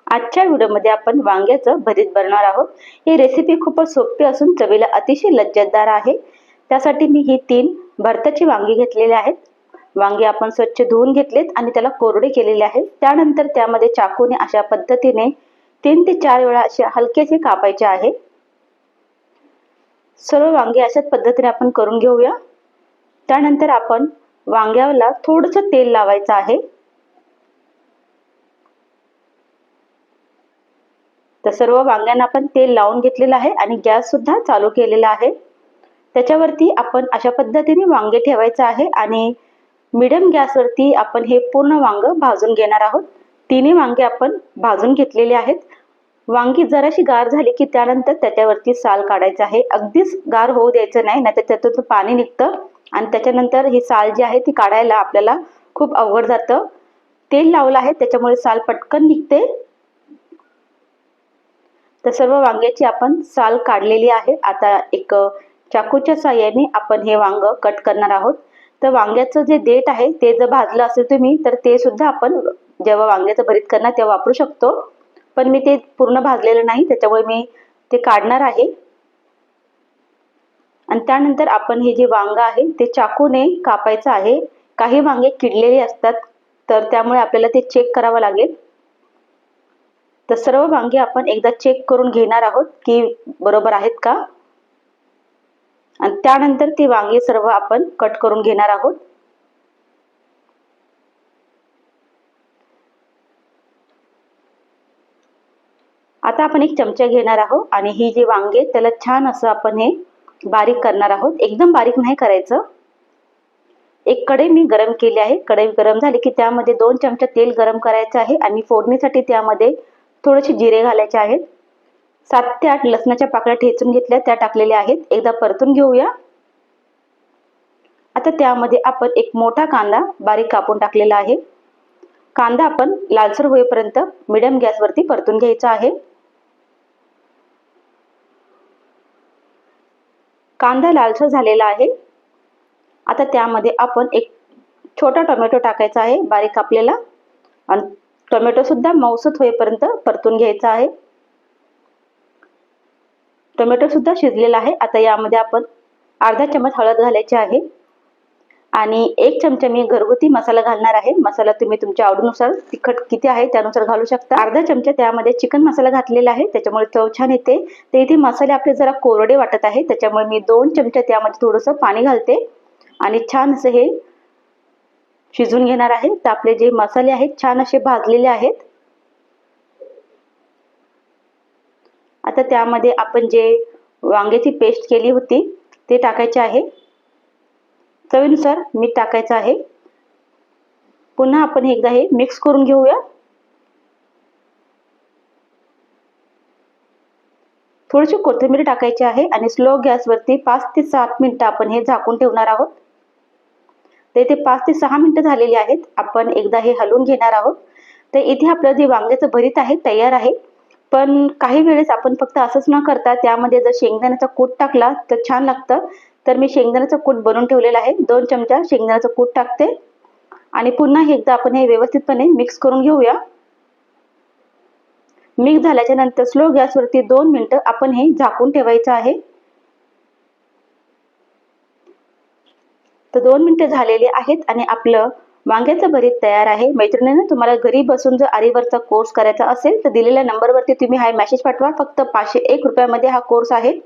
आजच्या व्हिडिओमध्ये आपण वांग्याचं भरीत बनवणार आहोत। ही रेसिपी खूपच सोपी असून चवीला अतिशय लज्जतदार आहे। त्यासाठी मी ही 3 भरताची वांगी घेतलेली आहेत। वांगे आपण स्वच्छ धुवून घेतलेत आणि त्याला कोरडे केलेले आहे। त्यानंतर त्यामध्ये चाकूने अशा पद्धतीने 3 ते 4 वेळा असे हलकेसे कापायचे आहे। सर्व वांगे अशाच पद्धतीने आपण करून घेऊया। त्यानंतर आपण वांग्याला थोडंसं तेल लावायचं आहे। तर सर्व वांग्यांना आपण तेल लावून घेतलेलं आहे आणि गॅस सुद्धा चालू केलेला आहे। त्याच्यावरती आपण अशा पद्धतीने वांगे ठेवायचं आहे आणि मीडियम गॅसवरती आपण हे पूर्ण वांग भाजून घेणार आहोत। तिन्ही वांगे आपण भाजून घेतलेले आहेत। वांगी जराशी गार झाली की त्यानंतर त्याच्यावरती साल काढायचं आहे। अगदीच गार होऊ द्यायचं नाही, नाहीतर त्यातून पाणी निघतं आणि त्याच्यानंतर ही साल जी आहे ती काढायला आपल्याला खूप अवघड जातं। तेल लावलं आहे त्याच्यामुळे साल पटकन निघते। तर सर्व वांग्याची आपण साल काढलेली आहे। आता एक चाकूच्या साहाय्याने आपण हे वांग कट करणार आहोत। तर वांग्याचं जे देठ आहे ते जर भाजलं असेल तुम्ही तर ते सुद्धा आपण जेव्हा वांग्याचं भरीत करणार तेव्हा वापरू शकतो, पण मी ते पूर्ण भाजलेलं नाही त्याच्यामुळे मी ते काढणार आहे। आणि त्यानंतर आपण हे जे वांग आहे ते चाकूने कापायचं आहे। काही वांगे किडलेले असतात तर त्यामुळे आपल्याला ते चेक करावं लागेल। तर सर्व वांगे आपण एकदा चेक करून घेणार आहोत की बरोबर आहेत का, आणि त्यानंतर ती वांगी सर्व आपण कट करून घेणार आहोत। आता आपण एक चमचा घेणार आहोत आणि ही जी वांगे त्याला छान असं आपण हे बारीक करणार आहोत। एकदम बारीक नाही करायचं। एक कढई मी गरम केली आहे। कढई गरम झाली की त्यामध्ये 2 चमचा तेल गरम करायचं आहे आणि फोडणीसाठी त्यामध्ये थोडेसे जिरे घालायचे आहेत। 7 ते 8 लसणाच्या पाकळ्या ठेचून घेतल्या त्या टाकलेल्या आहेत। एकदा परतून घेऊया। आता त्यामध्ये आपण एक मोठा कांदा बारीक कापून टाकलेला आहे। कांदा आपण लालसर होईपर्यंत मीडियम गॅसवरती परतून घ्यायचा आहे। कांदा लालसर झालेला आहे। आता त्यामध्ये आपण एक छोटा टोमॅटो टाकायचा आहे बारीक कापलेला, आणि टोमॅटो सुद्धा मऊसूत होईपर्यंत परतून घ्यायचा आहे। टोमॅटो सुद्धा शिजलेला आहे। आता यामध्ये आपण अर्धा चमच हळद घालायची आहे आणि 1 चमचा मी घरगुती मसाला घालणार आहे। मसाला तुम्ही तुमच्या आवडीनुसार तिखट किती आहे त्यानुसार घालू शकता। अर्धा चमचा त्यामध्ये चिकन मसाला घातलेला आहे त्याच्यामुळे चव छान येते। तर इथे मसाले आपले जरा कोरडे वाटत आहे त्याच्यामुळे मी 2 चमचा त्यामध्ये थोडंसं पाणी घालते आणि छान असं हे शिजून घेणार आहे। तर आपले जे मसाले आहेत छान असे भाजलेले आहेत। आता त्यामध्ये आपण जे वांग्याची पेस्ट केली होती ते टाकायचे आहे। चवीनुसार मीठ टाकायचं आहे। पुन्हा आपण एकदा हे मिक्स करून घेऊया। थोडीशी कोथिंबीर टाकायची आहे आणि स्लो गॅसवरती 5 ते 7 मिनिटं आपण हे झाकून ठेवणार आहोत। तर इथे 5 ते 6 मिनिटं झालेली आहेत। आपण एकदा हे हलवून घेणार आहोत। तर इथे आपलं जे वांग्याचं भरीत आहे तयार आहे। पण काही वेळेस आपण फक्त असंच न करता त्यामध्ये जर शेंगदाण्याचा कूट टाकला तर छान लागतं। तर मी शेंगदाण्याचा कूट बनवून ठेवलेला आहे। 2 चमचा शेंगदाण्याचं कूट टाकते आणि पुन्हा एकदा आपण हे व्यवस्थितपणे मिक्स करून घेऊया। मिक्स झाल्याच्या नंतर स्लो गॅसवरती 2 मिनिटं आपण हे झाकून ठेवायचं आहे। तर 2 मिनिटं झालेले आहेत आणि आपलं वांग्याचं भरीत तयार आहे। मैत्रिणींनो, तुम्हाला घरी बसून जर आरीवर्कचा कोर्स करायचा असेल तर दिलेल्या नंबरवरती तुम्ही हा मेसेज पाठवा। फक्त 501 रुपयामध्ये हा कोर्स आहे।